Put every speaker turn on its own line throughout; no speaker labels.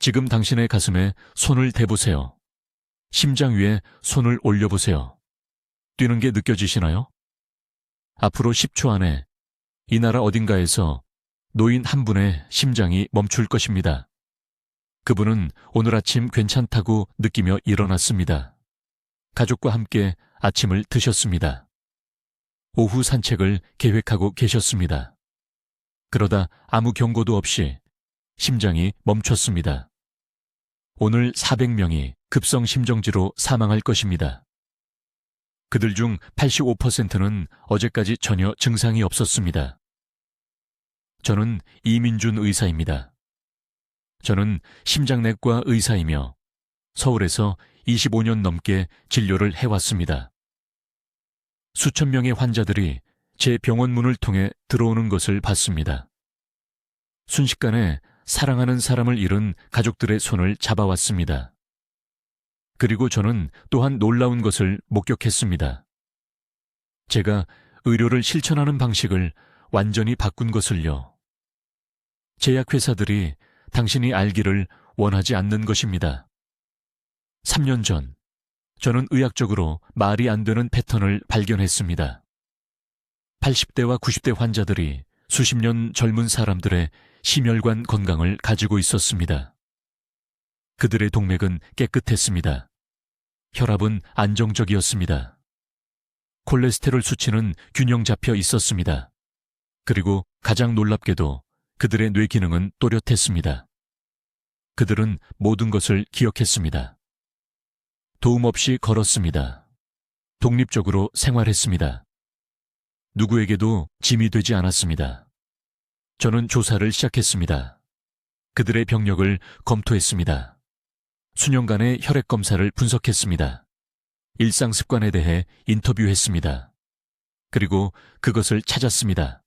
지금 당신의 가슴에 손을 대보세요. 심장 위에 손을 올려보세요. 뛰는 게 느껴지시나요? 앞으로 10초 안에 이 나라 어딘가에서 노인 한 분의 심장이 멈출 것입니다. 그분은 오늘 아침 괜찮다고 느끼며 일어났습니다. 가족과 함께 아침을 드셨습니다. 오후 산책을 계획하고 계셨습니다. 그러다 아무 경고도 없이 심장이 멈췄습니다. 오늘 400명이 급성 심정지로 사망할 것입니다. 그들 중 85%는 어제까지 전혀 증상이 없었습니다. 저는 이민준 의사입니다. 저는 심장내과 의사이며 서울에서 25년 넘게 진료를 해왔습니다. 수천 명의 환자들이 제 병원 문을 통해 들어오는 것을 봤습니다. 순식간에 사랑하는 사람을 잃은 가족들의 손을 잡아왔습니다. 그리고 저는 또한 놀라운 것을 목격했습니다. 제가 의료를 실천하는 방식을 완전히 바꾼 것을요. 제약회사들이 당신이 알기를 원하지 않는 것입니다. 3년 전, 저는 의학적으로 말이 안 되는 패턴을 발견했습니다. 80대와 90대 환자들이 수십 년 젊은 사람들의 심혈관 건강을 가지고 있었습니다. 그들의 동맥은 깨끗했습니다. 혈압은 안정적이었습니다. 콜레스테롤 수치는 균형 잡혀 있었습니다. 그리고 가장 놀랍게도 그들의 뇌 기능은 또렷했습니다. 그들은 모든 것을 기억했습니다. 도움 없이 걸었습니다. 독립적으로 생활했습니다. 누구에게도 짐이 되지 않았습니다. 저는 조사를 시작했습니다. 그들의 병력을 검토했습니다. 수년간의 혈액 검사를 분석했습니다. 일상 습관에 대해 인터뷰했습니다. 그리고 그것을 찾았습니다.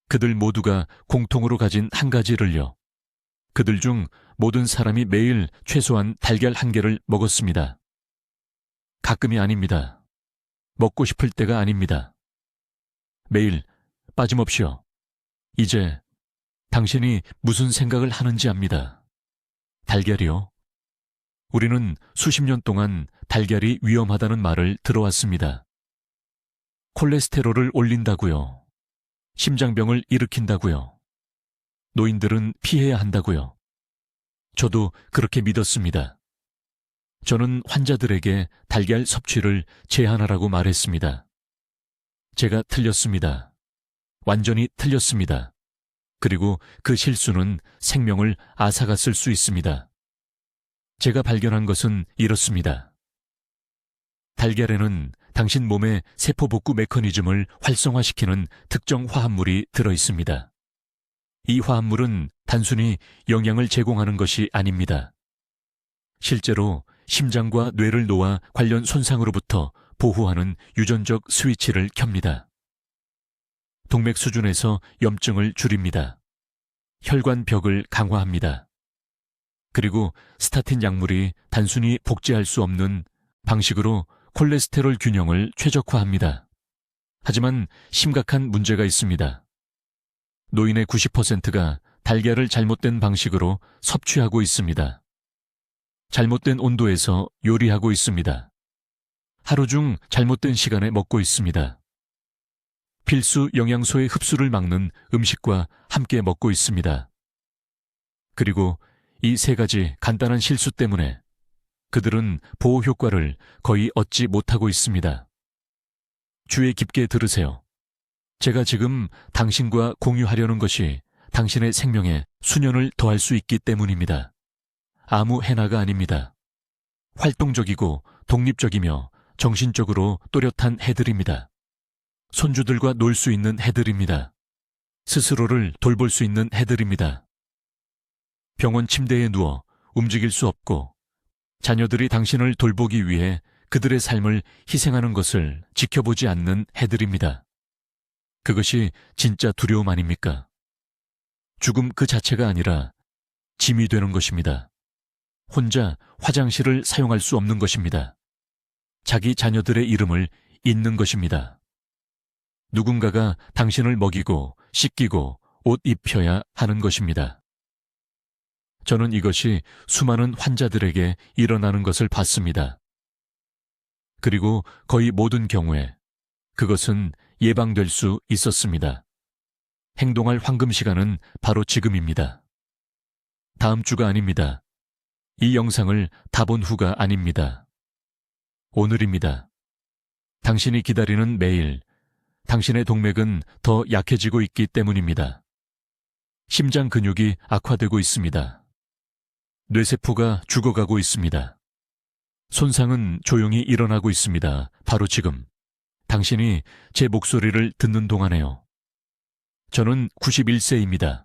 그들 모두가 공통으로 가진 한 가지를요. 그들 중 모든 사람이 매일 최소한 달걀 한 개를 먹었습니다. 가끔이 아닙니다. 먹고 싶을 때가 아닙니다. 매일 빠짐없이요. 이제 당신이 무슨 생각을 하는지 압니다. 달걀이요. 우리는 수십 년 동안 달걀이 위험하다는 말을 들어왔습니다. 콜레스테롤을 올린다고요. 심장병을 일으킨다고요. 노인들은 피해야 한다고요. 저도 그렇게 믿었습니다. 저는 환자들에게 달걀 섭취를 제한하라고 말했습니다. 제가 틀렸습니다. 완전히 틀렸습니다. 그리고 그 실수는 생명을 앗아갔을 수 있습니다. 제가 발견한 것은 이렇습니다. 달걀에는 당신 몸의 세포복구 메커니즘을 활성화시키는 특정 화합물이 들어있습니다. 이 화합물은 단순히 영양을 제공하는 것이 아닙니다. 실제로 심장과 뇌를 놓아 관련 손상으로부터 보호하는 유전적 스위치를 켭니다. 동맥 수준에서 염증을 줄입니다. 혈관벽을 강화합니다. 그리고 스타틴 약물이 단순히 복제할 수 없는 방식으로 콜레스테롤 균형을 최적화합니다. 하지만 심각한 문제가 있습니다. 노인의 90%가 달걀을 잘못된 방식으로 섭취하고 있습니다. 잘못된 온도에서 요리하고 있습니다. 하루 중 잘못된 시간에 먹고 있습니다. 필수 영양소의 흡수를 막는 음식과 함께 먹고 있습니다. 그리고 이 세 가지 간단한 실수 때문에 그들은 보호 효과를 거의 얻지 못하고 있습니다. 주의 깊게 들으세요. 제가 지금 당신과 공유하려는 것이 당신의 생명에 수년을 더할 수 있기 때문입니다. 아무 해나가 아닙니다. 활동적이고 독립적이며 정신적으로 또렷한 해들입니다. 손주들과 놀 수 있는 해들입니다. 스스로를 돌볼 수 있는 해들입니다. 병원 침대에 누워 움직일 수 없고 자녀들이 당신을 돌보기 위해 그들의 삶을 희생하는 것을 지켜보지 않는 해들입니다. 그것이 진짜 두려움 아닙니까? 죽음 그 자체가 아니라 짐이 되는 것입니다. 혼자 화장실을 사용할 수 없는 것입니다. 자기 자녀들의 이름을 잇는 것입니다. 누군가가 당신을 먹이고 씻기고 옷 입혀야 하는 것입니다. 저는 이것이 수많은 환자들에게 일어나는 것을 봤습니다. 그리고 거의 모든 경우에 그것은 예방될 수 있었습니다. 행동할 황금 시간은 바로 지금입니다. 다음 주가 아닙니다. 이 영상을 다 본 후가 아닙니다. 오늘입니다. 당신이 기다리는 매일, 당신의 동맥은 더 약해지고 있기 때문입니다. 심장 근육이 악화되고 있습니다. 뇌세포가 죽어가고 있습니다. 손상은 조용히 일어나고 있습니다. 바로 지금, 당신이 제 목소리를 듣는 동안에요. 저는 91세입니다.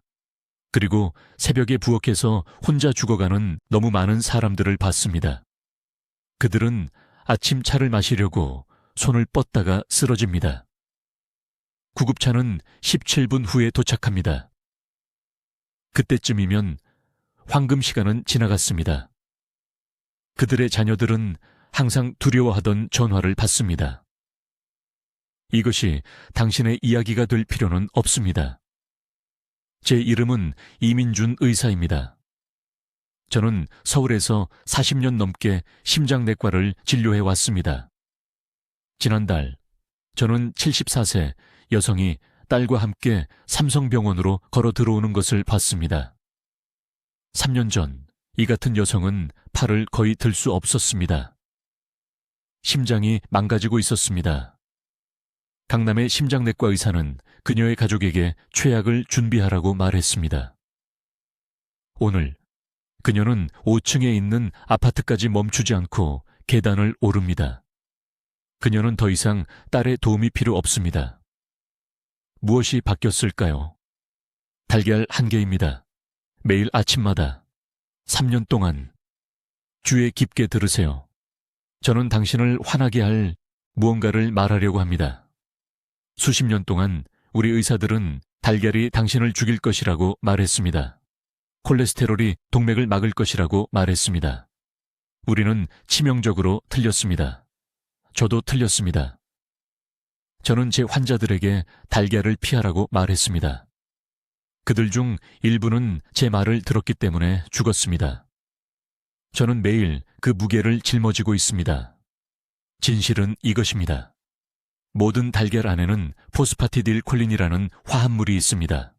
그리고 새벽에 부엌에서 혼자 죽어가는 너무 많은 사람들을 봤습니다. 그들은 아침 차를 마시려고 손을 뻗다가 쓰러집니다. 구급차는 17분 후에 도착합니다. 그때쯤이면 황금 시간은 지나갔습니다. 그들의 자녀들은 항상 두려워하던 전화를 받습니다. 이것이 당신의 이야기가 될 필요는 없습니다. 제 이름은 이민준 의사입니다. 저는 서울에서 40년 넘게 심장내과를 진료해 왔습니다. 지난달, 저는 74세 여성이 딸과 함께 삼성병원으로 걸어 들어오는 것을 봤습니다. 3년 전, 이 같은 여성은 팔을 거의 들 수 없었습니다. 심장이 망가지고 있었습니다. 강남의 심장내과 의사는 그녀의 가족에게 최악을 준비하라고 말했습니다. 오늘 그녀는 5층에 있는 아파트까지 멈추지 않고 계단을 오릅니다. 그녀는 더 이상 딸의 도움이 필요 없습니다. 무엇이 바뀌었을까요? 달걀 1개입니다. 매일 아침마다 3년 동안. 귀에 깊게 들으세요. 저는 당신을 화나게 할 무언가를 말하려고 합니다. 수십 년 동안 우리 의사들은 달걀이 당신을 죽일 것이라고 말했습니다. 콜레스테롤이 동맥을 막을 것이라고 말했습니다. 우리는 치명적으로 틀렸습니다. 저도 틀렸습니다. 저는 제 환자들에게 달걀을 피하라고 말했습니다. 그들 중 일부는 제 말을 들었기 때문에 죽었습니다. 저는 매일 그 무게를 짊어지고 있습니다. 진실은 이것입니다. 모든 달걀 안에는 포스파티딜 콜린이라는 화합물이 있습니다.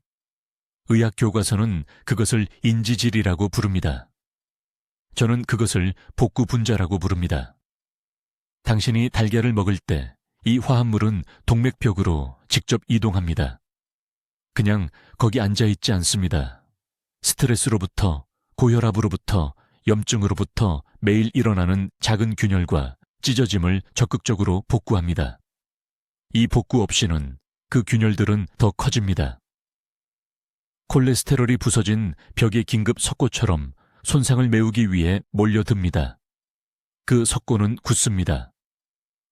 의학 교과서는 그것을 인지질이라고 부릅니다. 저는 그것을 복구 분자라고 부릅니다. 당신이 달걀을 먹을 때 이 화합물은 동맥벽으로 직접 이동합니다. 그냥 거기 앉아있지 않습니다. 스트레스로부터, 고혈압으로부터, 염증으로부터 매일 일어나는 작은 균열과 찢어짐을 적극적으로 복구합니다. 이 복구 없이는 그 균열들은 더 커집니다. 콜레스테롤이 부서진 벽의 긴급 석고처럼 손상을 메우기 위해 몰려듭니다. 그 석고는 굳습니다.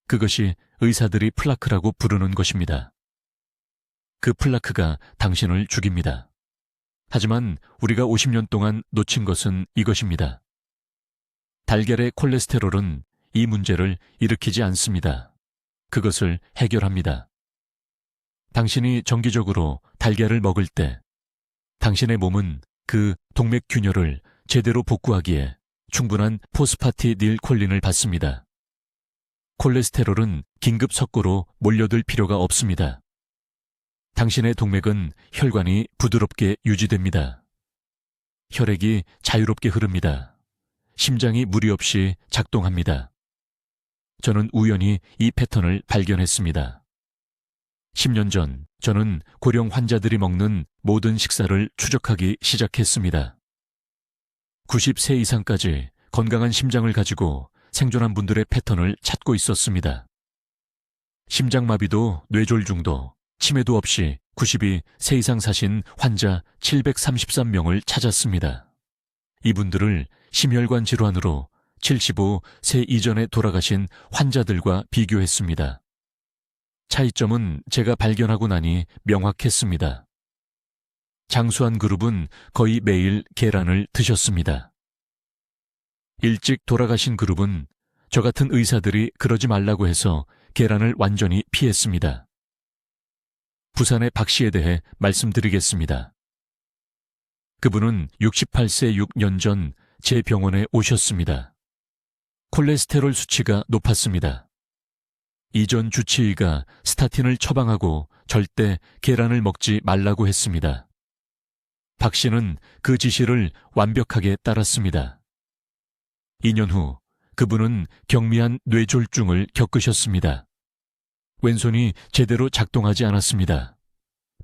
그것이 의사들이 플라크라고 부르는 것입니다. 그 플라크가 당신을 죽입니다. 하지만 우리가 50년 동안 놓친 것은 이것입니다. 달걀의 콜레스테롤은 이 문제를 일으키지 않습니다. 그것을 해결합니다. 당신이 정기적으로 달걀을 먹을 때 당신의 몸은 그 동맥 균열을 제대로 복구하기에 충분한 포스파티딜 콜린을 받습니다. 콜레스테롤은 긴급 석고로 몰려들 필요가 없습니다. 당신의 동맥은 혈관이 부드럽게 유지됩니다. 혈액이 자유롭게 흐릅니다. 심장이 무리 없이 작동합니다. 저는 우연히 이 패턴을 발견했습니다. 10년 전 저는 고령 환자들이 먹는 모든 식사를 추적하기 시작했습니다. 90세 이상까지 건강한 심장을 가지고 생존한 분들의 패턴을 찾고 있었습니다. 심장마비도 뇌졸중도 치매도 없이 92세 이상 사신 환자 733명을 찾았습니다. 이분들을 심혈관 질환으로 75세 이전에 돌아가신 환자들과 비교했습니다. 차이점은 제가 발견하고 나니 명확했습니다. 장수한 그룹은 거의 매일 계란을 드셨습니다. 일찍 돌아가신 그룹은 저 같은 의사들이 그러지 말라고 해서 계란을 완전히 피했습니다. 부산의 박 씨에 대해 말씀드리겠습니다. 그분은 68세 6년 전 제 병원에 오셨습니다. 콜레스테롤 수치가 높았습니다. 이전 주치의가 스타틴을 처방하고 절대 계란을 먹지 말라고 했습니다. 박 씨는 그 지시를 완벽하게 따랐습니다. 2년 후 그분은 경미한 뇌졸중을 겪으셨습니다. 왼손이 제대로 작동하지 않았습니다.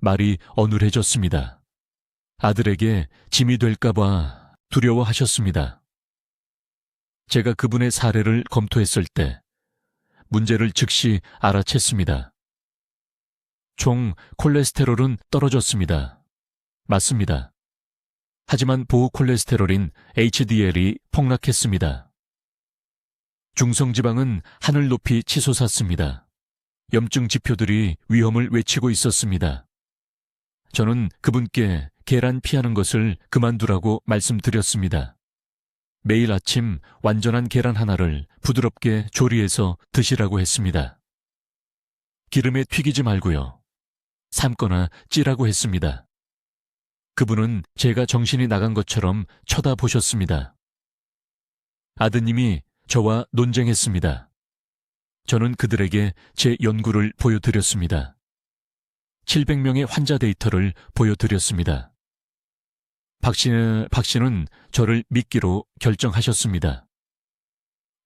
말이 어눌해졌습니다. 아들에게 짐이 될까봐 두려워하셨습니다. 제가 그분의 사례를 검토했을 때 문제를 즉시 알아챘습니다. 총 콜레스테롤은 떨어졌습니다. 맞습니다. 하지만 보호 콜레스테롤인 HDL이 폭락했습니다. 중성지방은 하늘 높이 치솟았습니다. 염증 지표들이 위험을 외치고 있었습니다. 저는 그분께 계란 피하는 것을 그만두라고 말씀드렸습니다. 매일 아침 완전한 계란 하나를 부드럽게 조리해서 드시라고 했습니다. 기름에 튀기지 말고요. 삶거나 찌라고 했습니다. 그분은 제가 정신이 나간 것처럼 쳐다보셨습니다. 아드님이 저와 논쟁했습니다. 저는 그들에게 제 연구를 보여드렸습니다. 700명의 환자 데이터를 보여드렸습니다. 박 씨는 저를 믿기로 결정하셨습니다.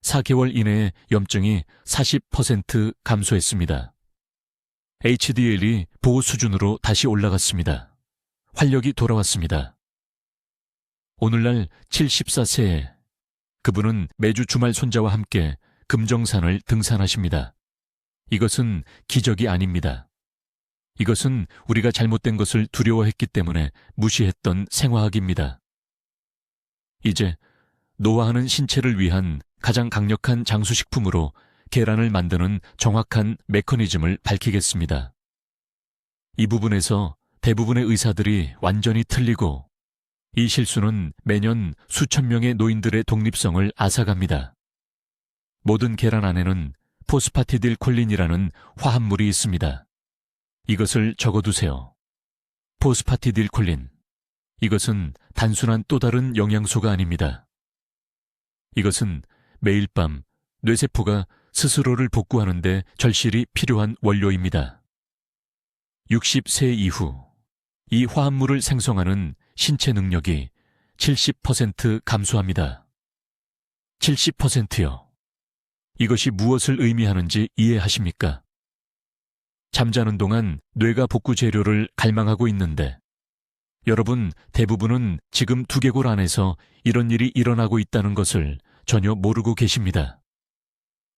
4개월 이내에 염증이 40% 감소했습니다. HDL이 보호 수준으로 다시 올라갔습니다. 활력이 돌아왔습니다. 오늘날 74세에 그분은 매주 주말 손자와 함께 금정산을 등산하십니다. 이것은 기적이 아닙니다. 이것은 우리가 잘못된 것을 두려워했기 때문에 무시했던 생화학입니다. 이제 노화하는 신체를 위한 가장 강력한 장수식품으로 계란을 만드는 정확한 메커니즘을 밝히겠습니다. 이 부분에서 대부분의 의사들이 완전히 틀리고 이 실수는 매년 수천 명의 노인들의 독립성을 앗아갑니다. 모든 계란 안에는 포스파티딜콜린이라는 화합물이 있습니다. 이것을 적어두세요. 포스파티딜콜린. 이것은 단순한 또 다른 영양소가 아닙니다. 이것은 매일 밤 뇌세포가 스스로를 복구하는 데 절실히 필요한 원료입니다. 60세 이후 이 화합물을 생성하는 신체 능력이 70% 감소합니다. 70%요. 이것이 무엇을 의미하는지 이해하십니까? 잠자는 동안 뇌가 복구 재료를 갈망하고 있는데 여러분 대부분은 지금 두개골 안에서 이런 일이 일어나고 있다는 것을 전혀 모르고 계십니다.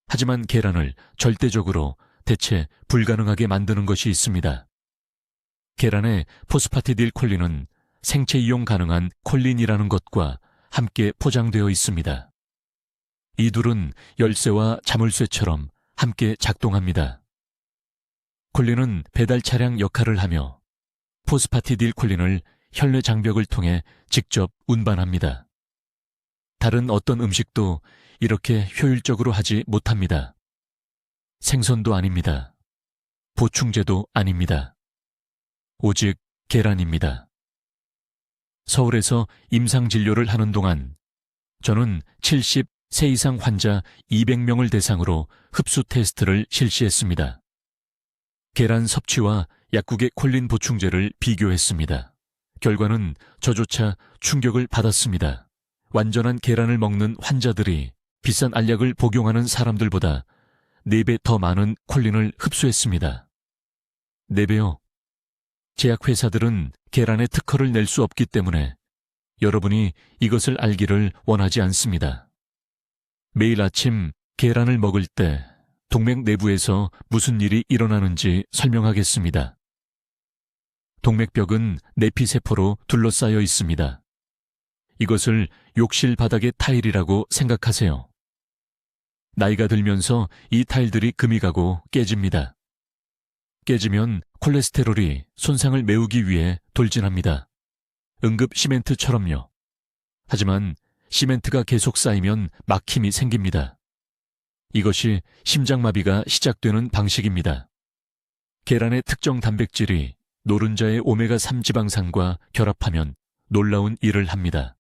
하지만 계란을 절대적으로 대체 불가능하게 만드는 것이 있습니다. 계란의 포스파티딜콜린은 생체 이용 가능한 콜린이라는 것과 함께 포장되어 있습니다. 이 둘은 열쇠와 자물쇠처럼 함께 작동합니다. 콜린은 배달 차량 역할을 하며 포스파티딜콜린을 혈내 장벽을 통해 직접 운반합니다. 다른 어떤 음식도 이렇게 효율적으로 하지 못합니다. 생선도 아닙니다. 보충제도 아닙니다. 오직 계란입니다. 서울에서 임상진료를 하는 동안 저는 70세 이상 환자 200명을 대상으로 흡수 테스트를 실시했습니다. 계란 섭취와 약국의 콜린 보충제를 비교했습니다. 결과는 저조차 충격을 받았습니다. 완전한 계란을 먹는 환자들이 비싼 알약을 복용하는 사람들보다 4배 더 많은 콜린을 흡수했습니다. 4배요. 제약회사들은 계란에 특허를 낼 수 없기 때문에 여러분이 이것을 알기를 원하지 않습니다. 매일 아침 계란을 먹을 때 동맥 내부에서 무슨 일이 일어나는지 설명하겠습니다. 동맥벽은 내피세포로 둘러싸여 있습니다. 이것을 욕실 바닥의 타일이라고 생각하세요. 나이가 들면서 이 타일들이 금이 가고 깨집니다. 깨지면 콜레스테롤이 손상을 메우기 위해 돌진합니다. 응급 시멘트처럼요. 하지만 시멘트가 계속 쌓이면 막힘이 생깁니다. 이것이 심장마비가 시작되는 방식입니다. 계란의 특정 단백질이 노른자의 오메가3 지방산과 결합하면 놀라운 일을 합니다.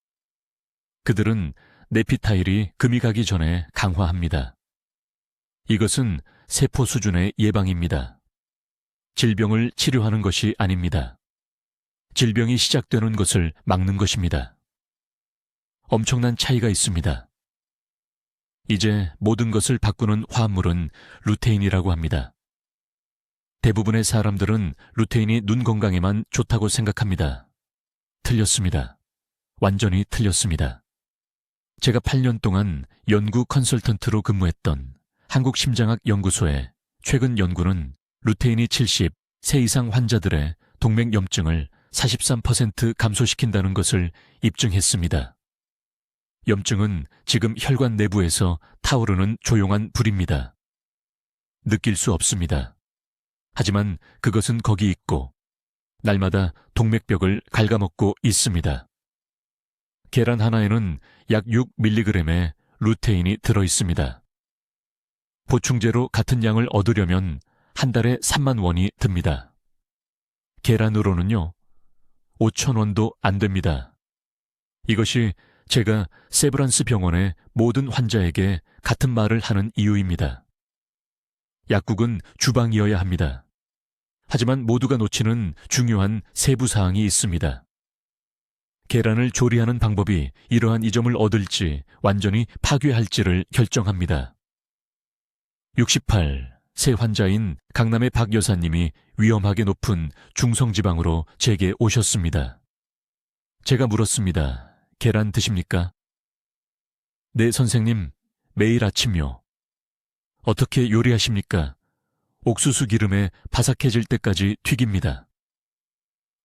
그들은 네피타일이 금이 가기 전에 강화합니다. 이것은 세포 수준의 예방입니다. 질병을 치료하는 것이 아닙니다. 질병이 시작되는 것을 막는 것입니다. 엄청난 차이가 있습니다. 이제 모든 것을 바꾸는 화합물은 루테인이라고 합니다. 대부분의 사람들은 루테인이 눈 건강에만 좋다고 생각합니다. 틀렸습니다. 완전히 틀렸습니다. 제가 8년 동안 연구 컨설턴트로 근무했던 한국심장학연구소의 최근 연구는 루테인이 70세 이상 환자들의 동맥염증을 43% 감소시킨다는 것을 입증했습니다. 염증은 지금 혈관 내부에서 타오르는 조용한 불입니다. 느낄 수 없습니다. 하지만 그것은 거기 있고 날마다 동맥벽을 갉아먹고 있습니다. 계란 하나에는 약 6mg의 루테인이 들어있습니다. 보충제로 같은 양을 얻으려면 한 달에 3만 원이 듭니다. 계란으로는요, 5,000원도 안 됩니다. 이것이 제가 세브란스 병원의 모든 환자에게 같은 말을 하는 이유입니다. 약국은 주방이어야 합니다. 하지만 모두가 놓치는 중요한 세부 사항이 있습니다. 계란을 조리하는 방법이 이러한 이점을 얻을지 완전히 파괴할지를 결정합니다. 68세 환자인 강남의 박 여사님이 위험하게 높은 중성지방으로 제게 오셨습니다. 제가 물었습니다. 계란 드십니까? 네, 선생님. 매일 아침요. 어떻게 요리하십니까? 옥수수 기름에 바삭해질 때까지 튀깁니다.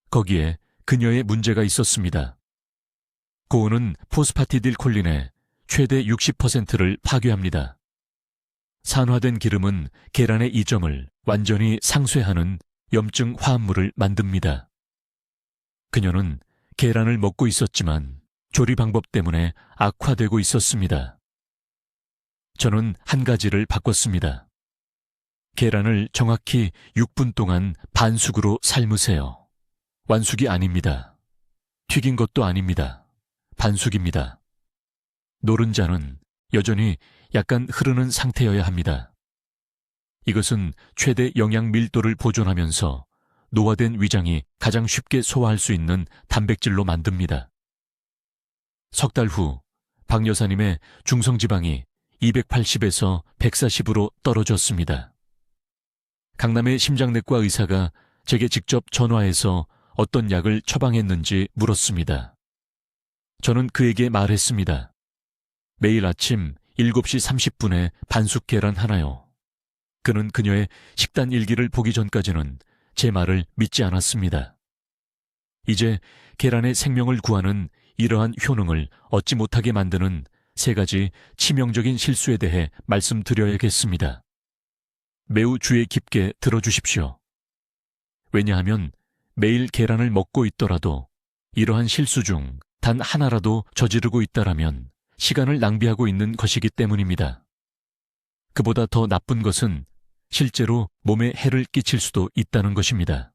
거기에 그녀의 문제가 있었습니다. 고온은 포스파티딜콜린의 최대 60%를 파괴합니다. 산화된 기름은 계란의 이점을 완전히 상쇄하는 염증 화합물을 만듭니다. 그녀는 계란을 먹고 있었지만 조리 방법 때문에 악화되고 있었습니다. 저는 한 가지를 바꿨습니다. 계란을 정확히 6분 동안 반숙으로 삶으세요. 완숙이 아닙니다. 튀긴 것도 아닙니다. 반숙입니다. 노른자는 여전히 약간 흐르는 상태여야 합니다. 이것은 최대 영양 밀도를 보존하면서 노화된 위장이 가장 쉽게 소화할 수 있는 단백질로 만듭니다. 석 달 후 박 여사님의 중성지방이 280에서 140으로 떨어졌습니다. 강남의 심장내과 의사가 제게 직접 전화해서 어떤 약을 처방했는지 물었습니다. 저는 그에게 말했습니다. 매일 아침 7시 30분에 반숙 계란 하나요. 그는 그녀의 식단 일기를 보기 전까지는 제 말을 믿지 않았습니다. 이제 계란의 생명을 구하는 이러한 효능을 얻지 못하게 만드는 3가지 치명적인 실수에 대해 말씀드려야겠습니다. 매우 주의 깊게 들어주십시오. 왜냐하면 매일 계란을 먹고 있더라도 이러한 실수 중 단 하나라도 저지르고 있다라면 시간을 낭비하고 있는 것이기 때문입니다. 그보다 더 나쁜 것은 실제로 몸에 해를 끼칠 수도 있다는 것입니다.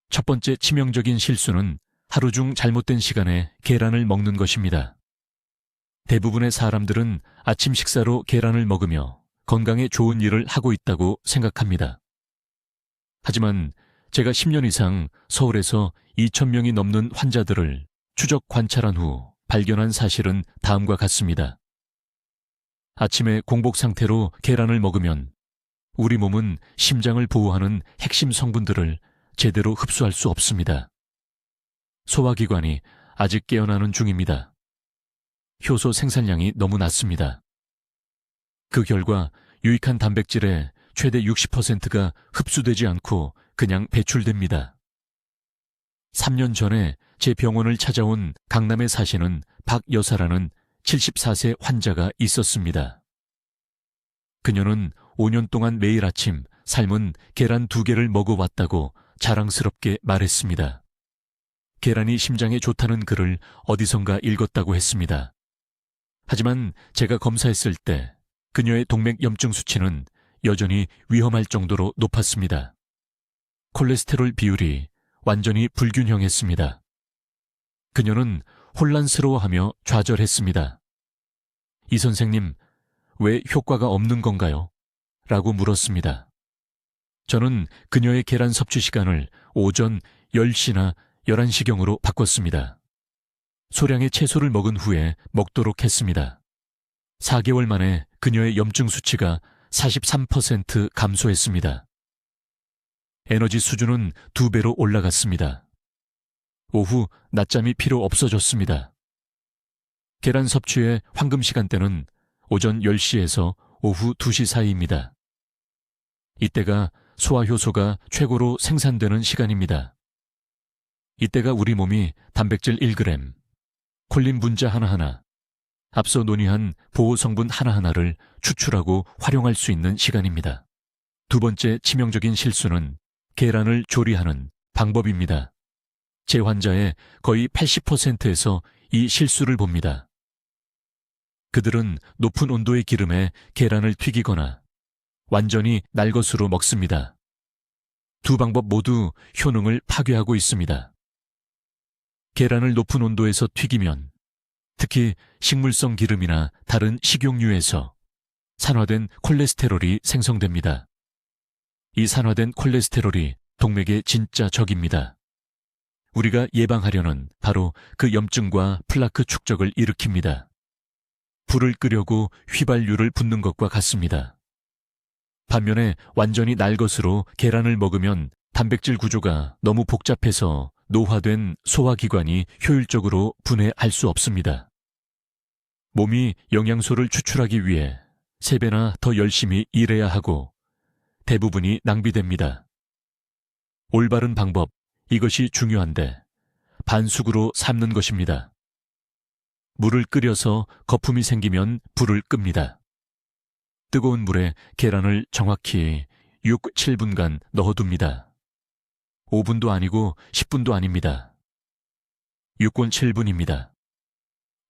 첫 번째 치명적인 실수는 하루 중 잘못된 시간에 계란을 먹는 것입니다. 대부분의 사람들은 아침 식사로 계란을 먹으며 건강에 좋은 일을 하고 있다고 생각합니다. 하지만 제가 10년 이상 서울에서 2,000명이 넘는 환자들을 추적 관찰한 후 발견한 사실은 다음과 같습니다. 아침에 공복 상태로 계란을 먹으면 우리 몸은 심장을 보호하는 핵심 성분들을 제대로 흡수할 수 없습니다. 소화기관이 아직 깨어나는 중입니다. 효소 생산량이 너무 낮습니다. 그 결과 유익한 단백질의 최대 60%가 흡수되지 않고 그냥 배출됩니다. 3년 전에 제 병원을 찾아온 강남에 사시는 박 여사라는 74세 환자가 있었습니다. 그녀는 5년 동안 매일 아침 삶은 계란 2개를 먹어왔다고 자랑스럽게 말했습니다. 계란이 심장에 좋다는 글을 어디선가 읽었다고 했습니다. 하지만 제가 검사했을 때 그녀의 동맥염증 수치는 여전히 위험할 정도로 높았습니다. 콜레스테롤 비율이 완전히 불균형했습니다. 그녀는 혼란스러워하며 좌절했습니다. 이 선생님, 왜 효과가 없는 건가요? 라고 물었습니다. 저는 그녀의 계란 섭취 시간을 오전 10시나 11시경으로 바꿨습니다. 소량의 채소를 먹은 후에 먹도록 했습니다. 4개월 만에 그녀의 염증 수치가 43% 감소했습니다. 에너지 수준은 2배로 올라갔습니다. 오후 낮잠이 필요 없어졌습니다. 계란 섭취의 황금 시간대는 오전 10시에서 오후 2시 사이입니다. 이때가 소화 효소가 최고로 생산되는 시간입니다. 이때가 우리 몸이 단백질 1g, 콜린 분자 하나하나, 앞서 논의한 보호 성분 하나하나를 추출하고 활용할 수 있는 시간입니다. 두 번째 치명적인 실수는 계란을 조리하는 방법입니다. 제 환자의 거의 80%에서 이 실수를 봅니다. 그들은 높은 온도의 기름에 계란을 튀기거나 완전히 날 것으로 먹습니다. 두 방법 모두 효능을 파괴하고 있습니다. 계란을 높은 온도에서 튀기면 특히 식물성 기름이나 다른 식용유에서 산화된 콜레스테롤이 생성됩니다. 이 산화된 콜레스테롤이 동맥의 진짜 적입니다. 우리가 예방하려는 바로 그 염증과 플라크 축적을 일으킵니다. 불을 끄려고 휘발유를 붓는 것과 같습니다. 반면에 완전히 날 것으로 계란을 먹으면 단백질 구조가 너무 복잡해서 노화된 소화기관이 효율적으로 분해할 수 없습니다. 몸이 영양소를 추출하기 위해 3배나 더 열심히 일해야 하고 대부분이 낭비됩니다. 올바른 방법, 이것이 중요한데 반숙으로 삶는 것입니다. 물을 끓여서 거품이 생기면 불을 끕니다. 뜨거운 물에 계란을 정확히 6, 7분간 넣어둡니다. 5분도 아니고 10분도 아닙니다. 6분 7분입니다.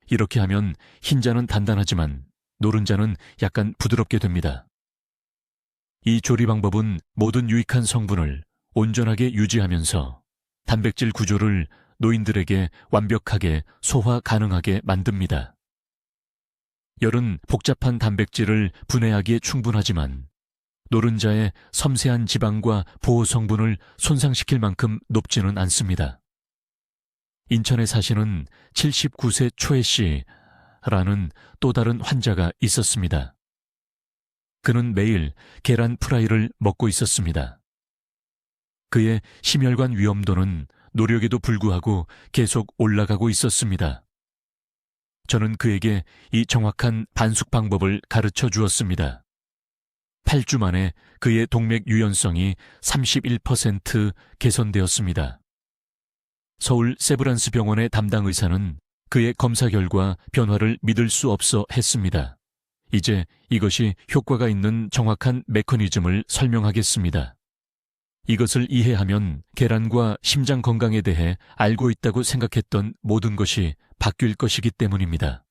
이렇게 하면 흰자는 단단하지만 노른자는 약간 부드럽게 됩니다. 이 조리 방법은 모든 유익한 성분을 온전하게 유지하면서 단백질 구조를 노인들에게 완벽하게 소화 가능하게 만듭니다. 열은 복잡한 단백질을 분해하기에 충분하지만 노른자의 섬세한 지방과 보호 성분을 손상시킬 만큼 높지는 않습니다. 인천에 사시는 79세 초혜 씨라는 또 다른 환자가 있었습니다. 그는 매일 계란 프라이를 먹고 있었습니다. 그의 심혈관 위험도는 노력에도 불구하고 계속 올라가고 있었습니다. 저는 그에게 이 정확한 반숙 방법을 가르쳐 주었습니다. 8주 만에 그의 동맥 유연성이 31% 개선되었습니다. 서울 세브란스 병원의 담당 의사는 그의 검사 결과 변화를 믿을 수 없어 했습니다. 이제 이것이 효과가 있는 정확한 메커니즘을 설명하겠습니다. 이것을 이해하면 계란과 심장 건강에 대해 알고 있다고 생각했던 모든 것이 바뀔 것이기 때문입니다.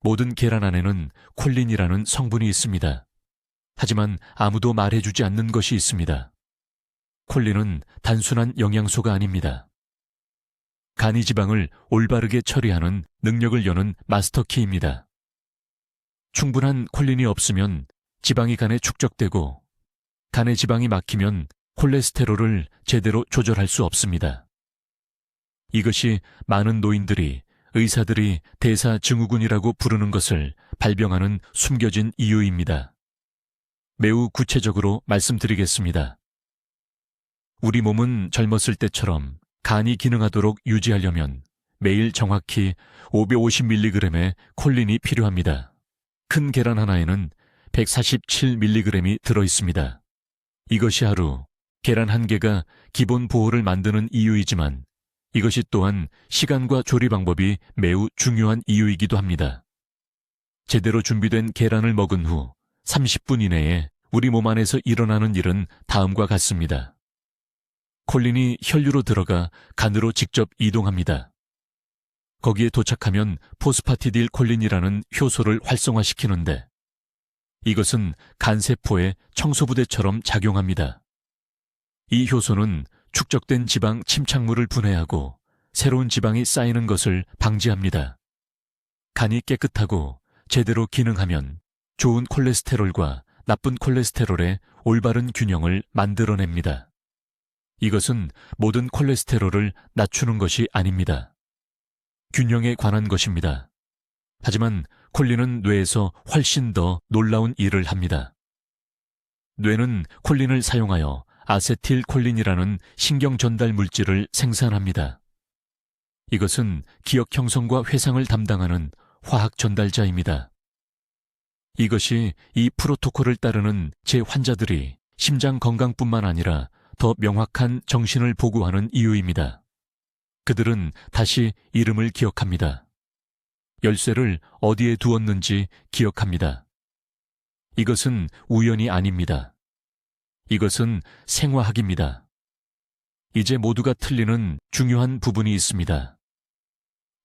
모든 계란 안에는 콜린이라는 성분이 있습니다. 하지만 아무도 말해주지 않는 것이 있습니다. 콜린은 단순한 영양소가 아닙니다. 간이 지방을 올바르게 처리하는 능력을 여는 마스터키입니다. 충분한 콜린이 없으면 지방이 간에 축적되고 간의 지방이 막히면 콜레스테롤을 제대로 조절할 수 없습니다. 이것이 많은 노인들이 의사들이 대사증후군이라고 부르는 것을 발병하는 숨겨진 이유입니다. 매우 구체적으로 말씀드리겠습니다. 우리 몸은 젊었을 때처럼 간이 기능하도록 유지하려면 매일 정확히 550mg의 콜린이 필요합니다. 큰 계란 하나에는 147mg이 들어있습니다. 이것이 하루 계란 한 개가 기본 보호를 만드는 이유이지만 이것이 또한 시간과 조리 방법이 매우 중요한 이유이기도 합니다. 제대로 준비된 계란을 먹은 후 30분 이내에 우리 몸 안에서 일어나는 일은 다음과 같습니다. 콜린이 혈류로 들어가 간으로 직접 이동합니다. 거기에 도착하면 포스파티딜 콜린이라는 효소를 활성화시키는데 이것은 간세포의 청소부대처럼 작용합니다. 이 효소는 축적된 지방 침착물을 분해하고 새로운 지방이 쌓이는 것을 방지합니다. 간이 깨끗하고 제대로 기능하면 좋은 콜레스테롤과 나쁜 콜레스테롤의 올바른 균형을 만들어냅니다. 이것은 모든 콜레스테롤을 낮추는 것이 아닙니다. 균형에 관한 것입니다. 하지만 콜린은 뇌에서 훨씬 더 놀라운 일을 합니다. 뇌는 콜린을 사용하여 아세틸콜린이라는 신경 전달 물질을 생산합니다. 이것은 기억 형성과 회상을 담당하는 화학 전달자입니다. 이것이 이 프로토콜을 따르는 제 환자들이 심장 건강뿐만 아니라 더 명확한 정신을 보고하는 이유입니다. 그들은 다시 이름을 기억합니다. 열쇠를 어디에 두었는지 기억합니다. 이것은 우연이 아닙니다. 이것은 생화학입니다. 이제 모두가 틀리는 중요한 부분이 있습니다.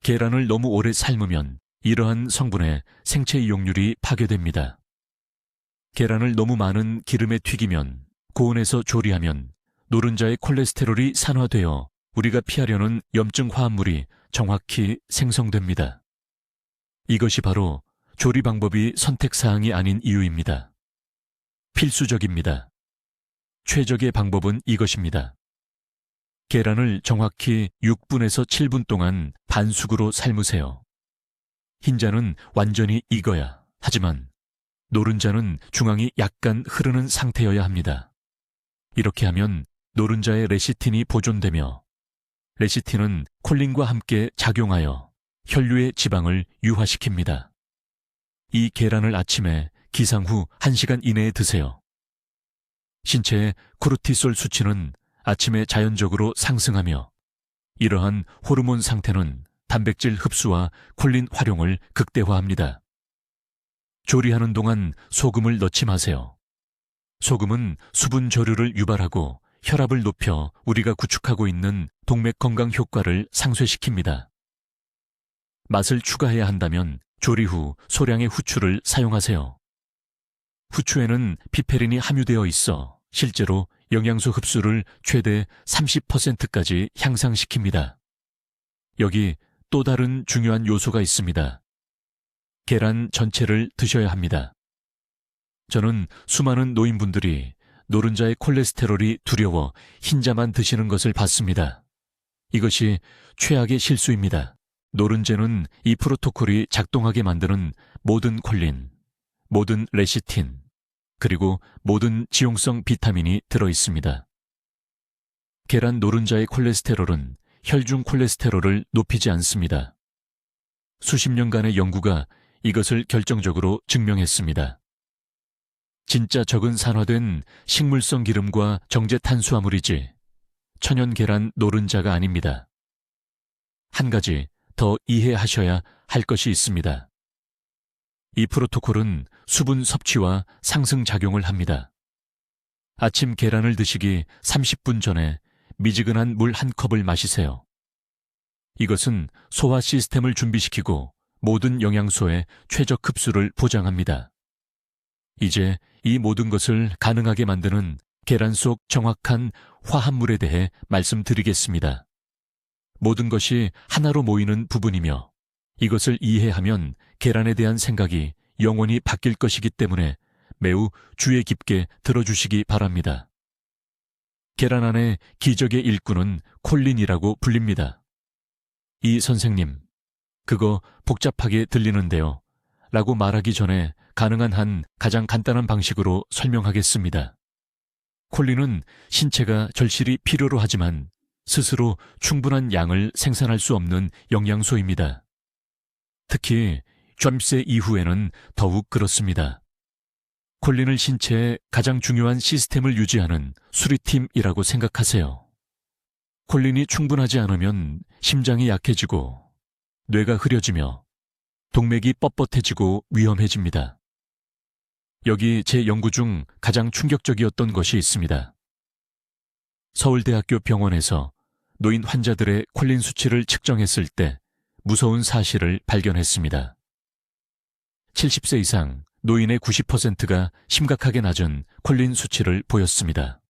계란을 너무 오래 삶으면 이러한 성분의 생체 이용률이 파괴됩니다. 계란을 너무 많은 기름에 튀기면, 고온에서 조리하면 노른자의 콜레스테롤이 산화되어 우리가 피하려는 염증 화합물이 정확히 생성됩니다. 이것이 바로 조리 방법이 선택사항이 아닌 이유입니다. 필수적입니다. 최적의 방법은 이것입니다. 계란을 정확히 6분에서 7분 동안 반숙으로 삶으세요. 흰자는 완전히 익어야, 하지만 노른자는 중앙이 약간 흐르는 상태여야 합니다. 이렇게 하면 노른자의 레시틴이 보존되며, 레시틴은 콜린과 함께 작용하여 혈류의 지방을 유화시킵니다. 이 계란을 아침에 기상 후 1시간 이내에 드세요. 신체의 코르티솔 수치는 아침에 자연적으로 상승하며, 이러한 호르몬 상태는 단백질 흡수와 콜린 활용을 극대화합니다. 조리하는 동안 소금을 넣지 마세요. 소금은 수분 저류를 유발하고 혈압을 높여 우리가 구축하고 있는 동맥 건강 효과를 상쇄시킵니다. 맛을 추가해야 한다면 조리 후 소량의 후추를 사용하세요. 후추에는 피페린이 함유되어 있어 실제로 영양소 흡수를 최대 30%까지 향상시킵니다. 여기 또 다른 중요한 요소가 있습니다. 계란 전체를 드셔야 합니다. 저는 수많은 노인분들이 노른자의 콜레스테롤이 두려워 흰자만 드시는 것을 봤습니다. 이것이 최악의 실수입니다. 노른자는 이 프로토콜이 작동하게 만드는 모든 콜린, 모든 레시틴, 그리고 모든 지용성 비타민이 들어있습니다. 계란 노른자의 콜레스테롤은 혈중 콜레스테롤을 높이지 않습니다. 수십 년간의 연구가 이것을 결정적으로 증명했습니다. 진짜 적은 산화된 식물성 기름과 정제 탄수화물이지 천연 계란 노른자가 아닙니다. 한 가지 더 이해하셔야 할 것이 있습니다. 이 프로토콜은 수분 섭취와 상승작용을 합니다. 아침 계란을 드시기 30분 전에 미지근한 물 한 컵을 마시세요. 이것은 소화 시스템을 준비시키고 모든 영양소의 최적 흡수를 보장합니다. 이제 이 모든 것을 가능하게 만드는 계란 속 정확한 화합물에 대해 말씀드리겠습니다. 모든 것이 하나로 모이는 부분이며, 이것을 이해하면 계란에 대한 생각이 영원히 바뀔 것이기 때문에 매우 주의 깊게 들어주시기 바랍니다. 계란 안의 기적의 일꾼은 콜린이라고 불립니다. 이 선생님, 그거 복잡하게 들리는데요. 라고 말하기 전에 가능한 한 가장 간단한 방식으로 설명하겠습니다. 콜린은 신체가 절실히 필요로 하지만 스스로 충분한 양을 생산할 수 없는 영양소입니다. 특히 점세 이후에는 더욱 그렇습니다. 콜린을 신체의 가장 중요한 시스템을 유지하는 수리팀이라고 생각하세요. 콜린이 충분하지 않으면 심장이 약해지고 뇌가 흐려지며 동맥이 뻣뻣해지고 위험해집니다. 여기 제 연구 중 가장 충격적이었던 것이 있습니다. 서울대학교 병원에서 노인 환자들의 콜린 수치를 측정했을 때 무서운 사실을 발견했습니다. 70세 이상 노인의 90%가 심각하게 낮은 콜린 수치를 보였습니다.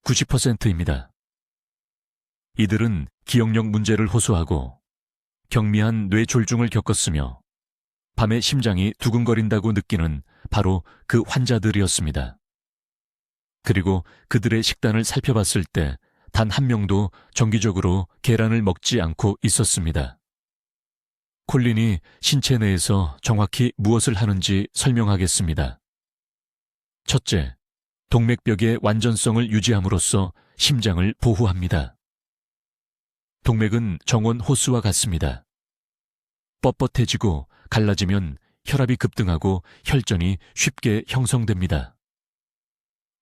90%입니다. 이들은 기억력 문제를 호소하고 경미한 뇌졸중을 겪었으며 밤에 심장이 두근거린다고 느끼는 바로 그 환자들이었습니다. 그리고 그들의 식단을 살펴봤을 때 단 한 명도 정기적으로 계란을 먹지 않고 있었습니다. 콜린이 신체 내에서 정확히 무엇을 하는지 설명하겠습니다. 첫째, 동맥벽의 완전성을 유지함으로써 심장을 보호합니다. 동맥은 정원 호스와 같습니다. 뻣뻣해지고 갈라지면 혈압이 급등하고 혈전이 쉽게 형성됩니다.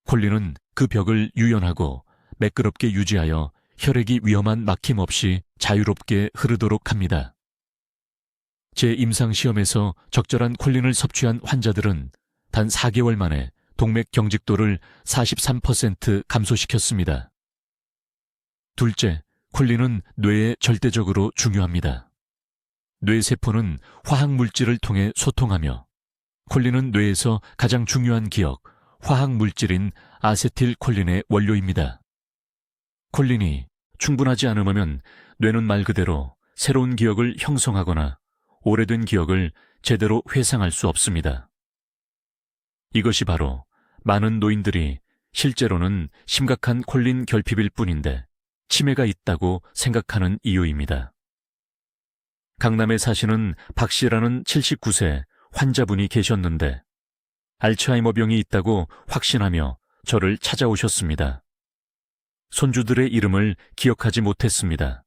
콜린은 그 벽을 유연하고 매끄럽게 유지하여 혈액이 위험한 막힘 없이 자유롭게 흐르도록 합니다. 제 임상시험에서 적절한 콜린을 섭취한 환자들은 단 4개월 만에 동맥 경직도를 43% 감소시켰습니다. 둘째, 콜린은 뇌에 절대적으로 중요합니다. 뇌세포는 화학물질을 통해 소통하며 콜린은 뇌에서 가장 중요한 기억, 화학물질인 아세틸콜린의 원료입니다. 콜린이 충분하지 않으면 뇌는 말 그대로 새로운 기억을 형성하거나 오래된 기억을 제대로 회상할 수 없습니다. 이것이 바로 많은 노인들이 실제로는 심각한 콜린 결핍일 뿐인데 치매가 있다고 생각하는 이유입니다. 강남에 사시는 박 씨라는 79세 환자분이 계셨는데 알츠하이머병이 있다고 확신하며 저를 찾아오셨습니다. 손주들의 이름을 기억하지 못했습니다.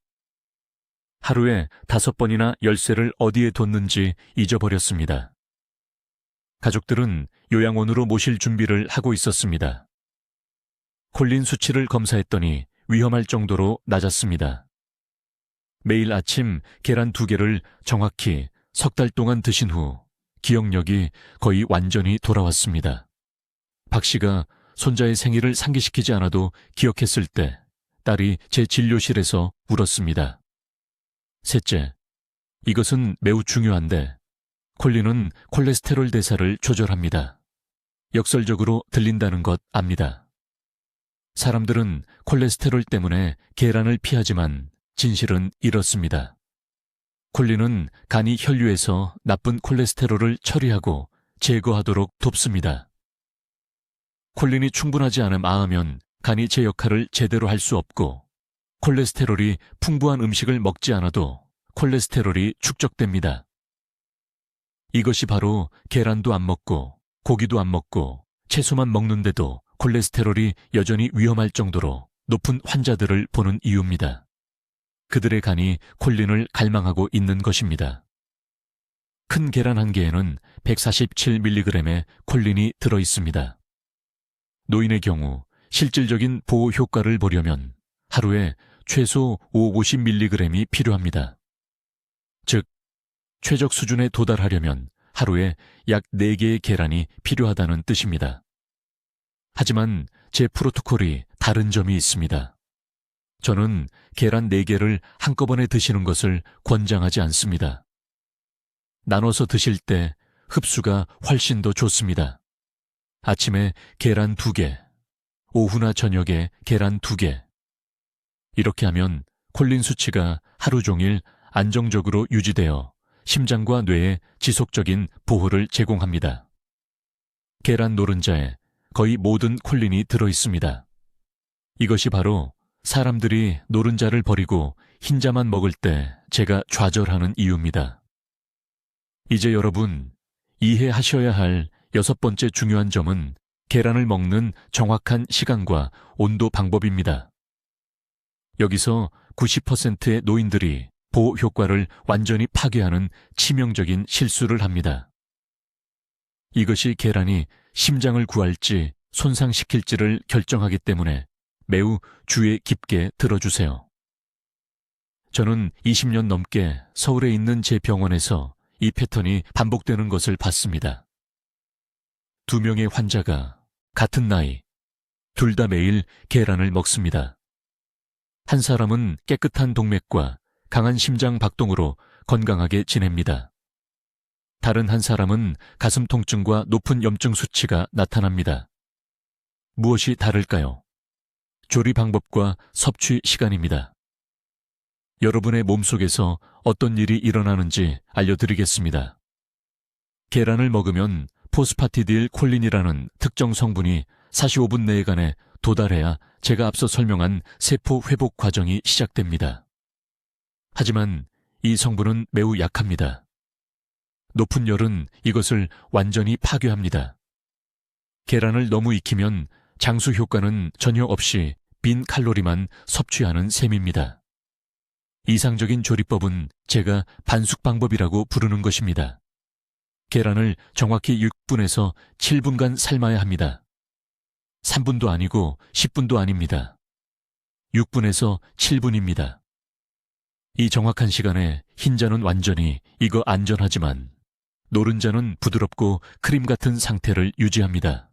하루에 5번이나 열쇠를 어디에 뒀는지 잊어버렸습니다. 가족들은 요양원으로 모실 준비를 하고 있었습니다. 콜린 수치를 검사했더니 위험할 정도로 낮았습니다. 매일 아침 계란 2개를 정확히 3달 동안 드신 후 기억력이 거의 완전히 돌아왔습니다. 박 씨가 손자의 생일을 상기시키지 않아도 기억했을 때 딸이 제 진료실에서 울었습니다. 셋째, 이것은 매우 중요한데 콜린은 콜레스테롤 대사를 조절합니다. 역설적으로 들린다는 것 압니다. 사람들은 콜레스테롤 때문에 계란을 피하지만 진실은 이렇습니다. 콜린은 간이 혈류에서 나쁜 콜레스테롤을 처리하고 제거하도록 돕습니다. 콜린이 충분하지 않으면 간이 제 역할을 제대로 할 수 없고 콜레스테롤이 풍부한 음식을 먹지 않아도 콜레스테롤이 축적됩니다. 이것이 바로 계란도 안 먹고 고기도 안 먹고 채소만 먹는데도 콜레스테롤이 여전히 위험할 정도로 높은 환자들을 보는 이유입니다. 그들의 간이 콜린을 갈망하고 있는 것입니다. 큰 계란 한 개에는 147mg의 콜린이 들어 있습니다. 노인의 경우 실질적인 보호 효과를 보려면 하루에 최소 50mg이 필요합니다. 즉, 최적 수준에 도달하려면 하루에 약 4개의 계란이 필요하다는 뜻입니다. 하지만 제 프로토콜이 다른 점이 있습니다. 저는 계란 4개를 한꺼번에 드시는 것을 권장하지 않습니다. 나눠서 드실 때 흡수가 훨씬 더 좋습니다. 아침에 계란 2개, 오후나 저녁에 계란 2개. 이렇게 하면 콜린 수치가 하루 종일 안정적으로 유지되어 심장과 뇌에 지속적인 보호를 제공합니다. 계란 노른자에 거의 모든 콜린이 들어 있습니다. 이것이 바로 사람들이 노른자를 버리고 흰자만 먹을 때 제가 좌절하는 이유입니다. 이제 여러분, 이해하셔야 할 6번째 중요한 점은 계란을 먹는 정확한 시간과 온도 방법입니다. 여기서 90%의 노인들이 보호 효과를 완전히 파괴하는 치명적인 실수를 합니다. 이것이 계란이 심장을 구할지 손상시킬지를 결정하기 때문에 매우 주의 깊게 들어주세요. 저는 20년 넘게 서울에 있는 제 병원에서 이 패턴이 반복되는 것을 봤습니다. 2명의 환자가 같은 나이, 둘 다 매일 계란을 먹습니다. 한 사람은 깨끗한 동맥과 강한 심장 박동으로 건강하게 지냅니다. 다른 한 사람은 가슴 통증과 높은 염증 수치가 나타납니다. 무엇이 다를까요? 조리 방법과 섭취 시간입니다. 여러분의 몸속에서 어떤 일이 일어나는지 알려드리겠습니다. 계란을 먹으면 포스파티딜 콜린이라는 특정 성분이 45분 내간에 도달해야 제가 앞서 설명한 세포 회복 과정이 시작됩니다. 하지만 이 성분은 매우 약합니다. 높은 열은 이것을 완전히 파괴합니다. 계란을 너무 익히면 장수 효과는 전혀 없이 빈 칼로리만 섭취하는 셈입니다. 이상적인 조리법은 제가 반숙 방법이라고 부르는 것입니다. 계란을 정확히 6분에서 7분간 삶아야 합니다. 3분도 아니고 10분도 아닙니다. 6분에서 7분입니다. 이 정확한 시간에 흰자는 완전히 익어 안전하지만 노른자는 부드럽고 크림 같은 상태를 유지합니다.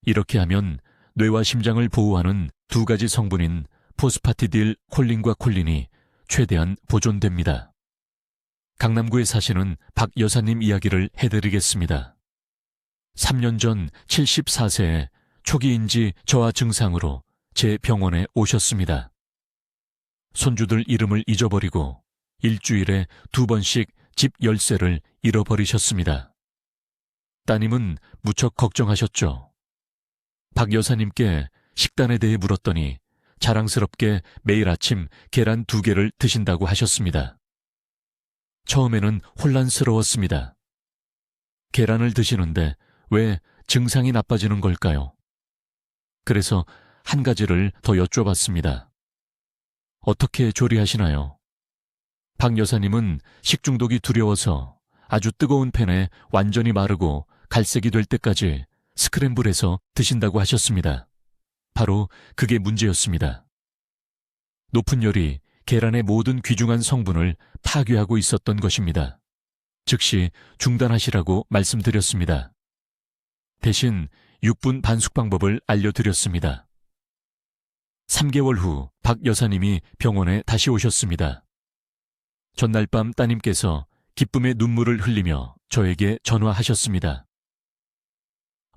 이렇게 하면 뇌와 심장을 보호하는 두 가지 성분인 포스파티딜 콜린과 콜린이 최대한 보존됩니다. 강남구에 사시는 박 여사님 이야기를 해드리겠습니다. 3년 전 74세에 초기인지 저하 증상으로 제 병원에 오셨습니다. 손주들 이름을 잊어버리고 일주일에 2번씩 집 열쇠를 잃어버리셨습니다. 따님은 무척 걱정하셨죠. 박 여사님께 식단에 대해 물었더니 자랑스럽게 매일 아침 계란 2개를 드신다고 하셨습니다. 처음에는 혼란스러웠습니다. 계란을 드시는데 왜 증상이 나빠지는 걸까요? 그래서 한 가지를 더 여쭤봤습니다. 어떻게 조리하시나요? 박 여사님은 식중독이 두려워서 아주 뜨거운 팬에 완전히 마르고 갈색이 될 때까지 스크램블해서 드신다고 하셨습니다. 바로 그게 문제였습니다. 높은 열이 계란의 모든 귀중한 성분을 파괴하고 있었던 것입니다. 즉시 중단하시라고 말씀드렸습니다. 대신 6분 반숙 방법을 알려드렸습니다. 3개월 후 박 여사님이 병원에 다시 오셨습니다. 전날 밤 따님께서 기쁨의 눈물을 흘리며 저에게 전화하셨습니다.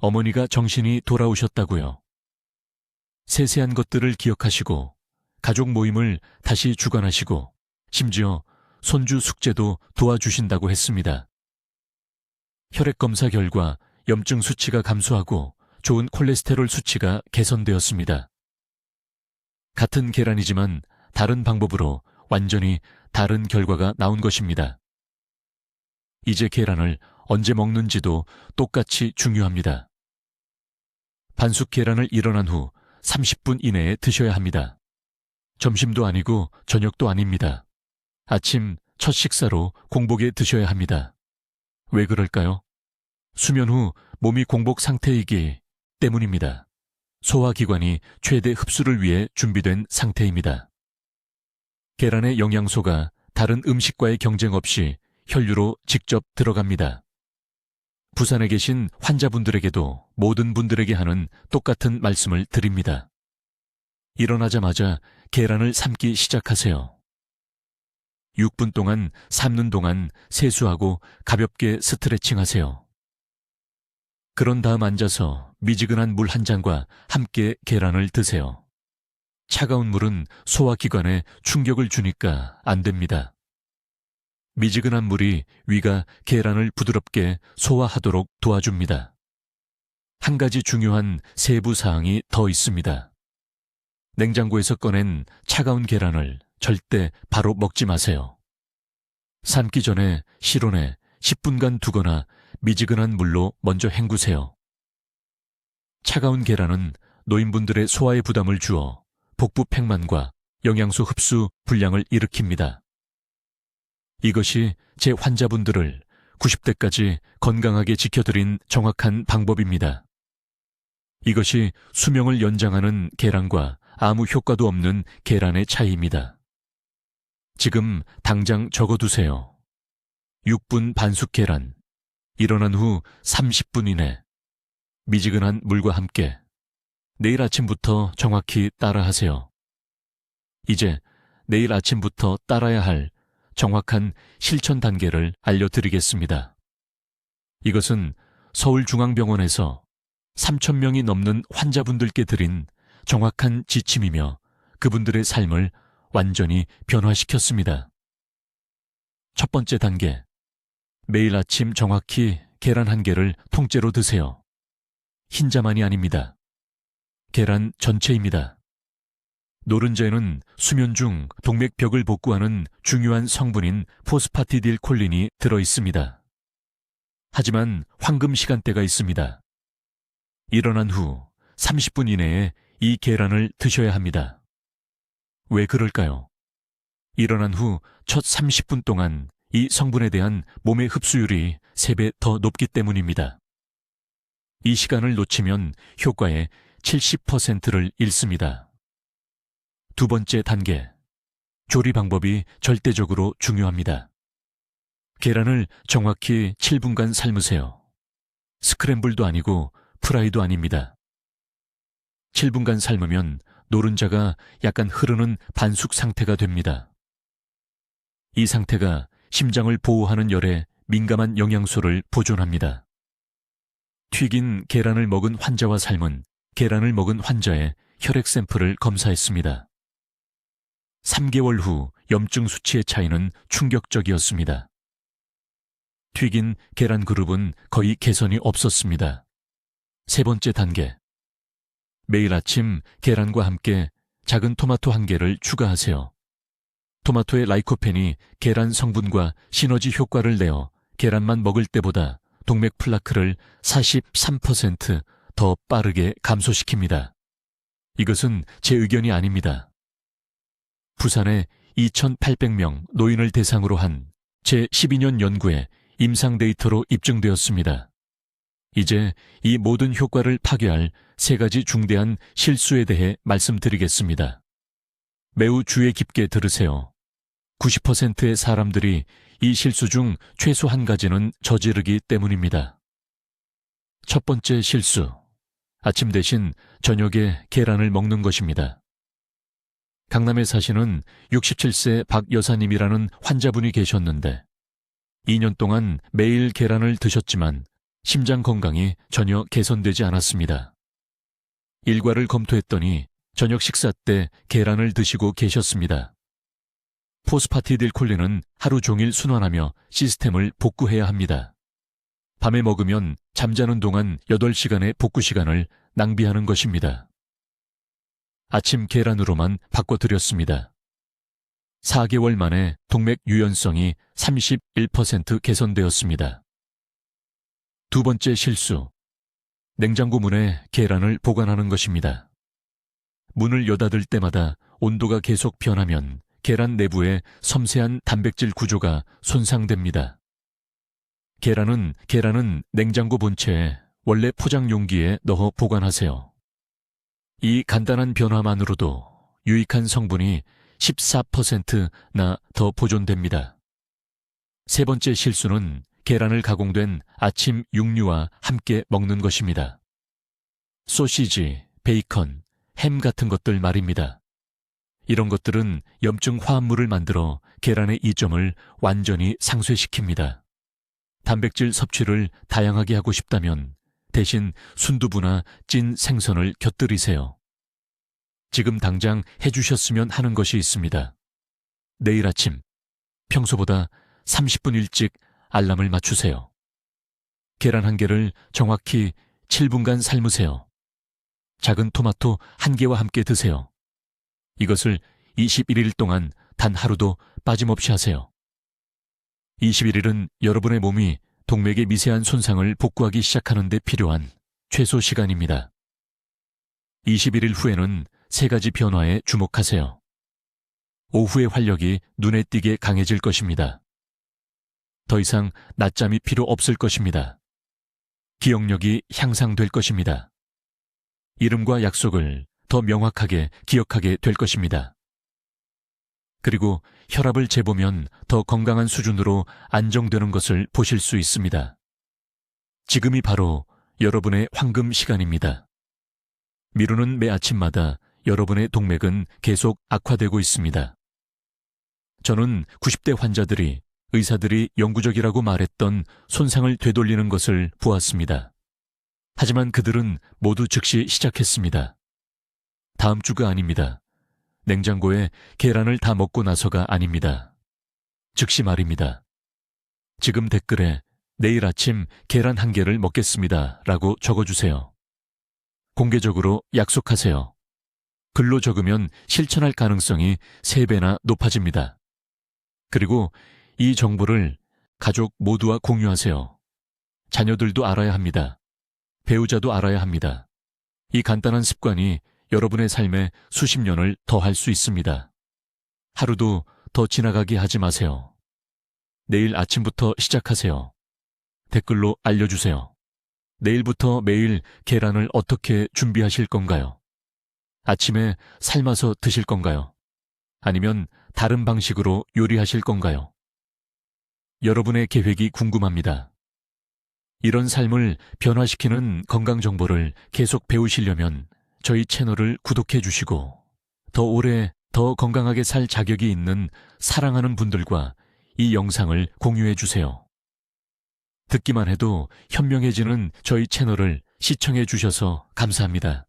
어머니가 정신이 돌아오셨다고요. 세세한 것들을 기억하시고 가족 모임을 다시 주관하시고 심지어 손주 숙제도 도와주신다고 했습니다. 혈액검사 결과 염증 수치가 감소하고 좋은 콜레스테롤 수치가 개선되었습니다. 같은 계란이지만 다른 방법으로 완전히 다른 결과가 나온 것입니다. 이제 계란을 언제 먹는지도 똑같이 중요합니다. 반숙 계란을 일어난 후 30분 이내에 드셔야 합니다. 점심도 아니고 저녁도 아닙니다. 아침 첫 식사로 공복에 드셔야 합니다. 왜 그럴까요? 수면 후 몸이 공복 상태이기 때문입니다. 소화기관이 최대 흡수를 위해 준비된 상태입니다. 계란의 영양소가 다른 음식과의 경쟁 없이 혈류로 직접 들어갑니다. 부산에 계신 환자분들에게도 모든 분들에게 하는 똑같은 말씀을 드립니다. 일어나자마자 계란을 삶기 시작하세요. 6분 동안 삶는 동안 세수하고 가볍게 스트레칭 하세요. 그런 다음 앉아서 미지근한 물 한 잔과 함께 계란을 드세요. 차가운 물은 소화기관에 충격을 주니까 안 됩니다. 미지근한 물이 위가 계란을 부드럽게 소화하도록 도와줍니다. 한 가지 중요한 세부 사항이 더 있습니다. 냉장고에서 꺼낸 차가운 계란을 절대 바로 먹지 마세요. 삶기 전에 실온에 10분간 두거나 미지근한 물로 먼저 헹구세요. 차가운 계란은 노인분들의 소화에 부담을 주어 복부 팽만과 영양소 흡수 불량을 일으킵니다. 이것이 제 환자분들을 90대까지 건강하게 지켜드린 정확한 방법입니다. 이것이 수명을 연장하는 계란과 아무 효과도 없는 계란의 차이입니다. 지금 당장 적어두세요. 6분 반숙 계란, 일어난 후 30분 이내, 미지근한 물과 함께. 내일 아침부터 정확히 따라하세요. 이제 내일 아침부터 따라야 할 정확한 실천 단계를 알려드리겠습니다. 이것은 서울중앙병원에서 3,000명이 넘는 환자분들께 드린 정확한 지침이며 그분들의 삶을 완전히 변화시켰습니다. 첫 번째 단계. 매일 아침 정확히 계란 한 개를 통째로 드세요. 흰자만이 아닙니다. 계란 전체입니다. 노른자에는 수면 중 동맥벽을 복구하는 중요한 성분인 포스파티딜콜린이 들어있습니다. 하지만 황금 시간대가 있습니다. 일어난 후 30분 이내에 이 계란을 드셔야 합니다. 왜 그럴까요? 일어난 후 첫 30분 동안 이 성분에 대한 몸의 흡수율이 3배 더 높기 때문입니다. 이 시간을 놓치면 효과의 70%를 잃습니다. 두 번째 단계. 조리 방법이 절대적으로 중요합니다. 계란을 정확히 7분간 삶으세요. 스크램블도 아니고 프라이도 아닙니다. 7분간 삶으면 노른자가 약간 흐르는 반숙 상태가 됩니다. 이 상태가 심장을 보호하는 열에 민감한 영양소를 보존합니다. 튀긴 계란을 먹은 환자와 삶은 계란을 먹은 환자의 혈액 샘플을 검사했습니다. 3개월 후 염증 수치의 차이는 충격적이었습니다. 튀긴 계란 그룹은 거의 개선이 없었습니다. 세 번째 단계. 매일 아침 계란과 함께 작은 토마토 한 개를 추가하세요. 토마토의 라이코펜이 계란 성분과 시너지 효과를 내어 계란만 먹을 때보다 동맥 플라크를 43% 더 빠르게 감소시킵니다. 이것은 제 의견이 아닙니다. 부산의 2,800명 노인을 대상으로 한 제12년 연구의 임상 데이터로 입증되었습니다. 이제 이 모든 효과를 파괴할 3가지 중대한 실수에 대해 말씀드리겠습니다. 매우 주의 깊게 들으세요. 90%의 사람들이 이 실수 중 최소 한 가지는 저지르기 때문입니다. 첫 번째 실수. 아침 대신 저녁에 계란을 먹는 것입니다. 강남에 사시는 67세 박 여사님이라는 환자분이 계셨는데 2년 동안 매일 계란을 드셨지만 심장 건강이 전혀 개선되지 않았습니다. 일과를 검토했더니 저녁 식사 때 계란을 드시고 계셨습니다. 포스파티딜콜린은 하루 종일 순환하며 시스템을 복구해야 합니다. 밤에 먹으면 잠자는 동안 8시간의 복구 시간을 낭비하는 것입니다. 아침 계란으로만 바꿔드렸습니다. 4개월 만에 동맥 유연성이 31% 개선되었습니다. 두 번째 실수. 냉장고 문에 계란을 보관하는 것입니다. 문을 여닫을 때마다 온도가 계속 변하면 계란 내부의 섬세한 단백질 구조가 손상됩니다. 계란은 냉장고 본체에 원래 포장 용기에 넣어 보관하세요. 이 간단한 변화만으로도 유익한 성분이 14%나 더 보존됩니다. 세 번째 실수는 계란을 가공된 아침 육류와 함께 먹는 것입니다. 소시지, 베이컨, 햄 같은 것들 말입니다. 이런 것들은 염증 화합물을 만들어 계란의 이점을 완전히 상쇄시킵니다. 단백질 섭취를 다양하게 하고 싶다면 대신 순두부나 찐 생선을 곁들이세요. 지금 당장 해주셨으면 하는 것이 있습니다. 내일 아침, 평소보다 30분 일찍 알람을 맞추세요. 계란 한 개를 정확히 7분간 삶으세요. 작은 토마토 한 개와 함께 드세요. 이것을 21일 동안 단 하루도 빠짐없이 하세요. 21일은 여러분의 몸이 동맥의 미세한 손상을 복구하기 시작하는 데 필요한 최소 시간입니다. 21일 후에는 3가지 변화에 주목하세요. 오후의 활력이 눈에 띄게 강해질 것입니다. 더 이상 낮잠이 필요 없을 것입니다. 기억력이 향상될 것입니다. 이름과 약속을 더 명확하게 기억하게 될 것입니다. 그리고 혈압을 재보면 더 건강한 수준으로 안정되는 것을 보실 수 있습니다. 지금이 바로 여러분의 황금 시간입니다. 미루는 매 아침마다 여러분의 동맥은 계속 악화되고 있습니다. 저는 90대 환자들이 의사들이 영구적이라고 말했던 손상을 되돌리는 것을 보았습니다. 하지만 그들은 모두 즉시 시작했습니다. 다음 주가 아닙니다. 냉장고에 계란을 다 먹고 나서가 아닙니다. 즉시 말입니다. 지금 댓글에 내일 아침 계란 1개를 먹겠습니다 라고 적어주세요. 공개적으로 약속하세요. 글로 적으면 실천할 가능성이 3배나 높아집니다. 그리고 이 정보를 가족 모두와 공유하세요. 자녀들도 알아야 합니다. 배우자도 알아야 합니다. 이 간단한 습관이 여러분의 삶에 수십 년을 더할 수 있습니다. 하루도 더 지나가게 하지 마세요. 내일 아침부터 시작하세요. 댓글로 알려주세요. 내일부터 매일 계란을 어떻게 준비하실 건가요? 아침에 삶아서 드실 건가요? 아니면 다른 방식으로 요리하실 건가요? 여러분의 계획이 궁금합니다. 이런 삶을 변화시키는 건강 정보를 계속 배우시려면 저희 채널을 구독해 주시고 더 오래 더 건강하게 살 자격이 있는 사랑하는 분들과 이 영상을 공유해 주세요. 듣기만 해도 현명해지는 저희 채널을 시청해 주셔서 감사합니다.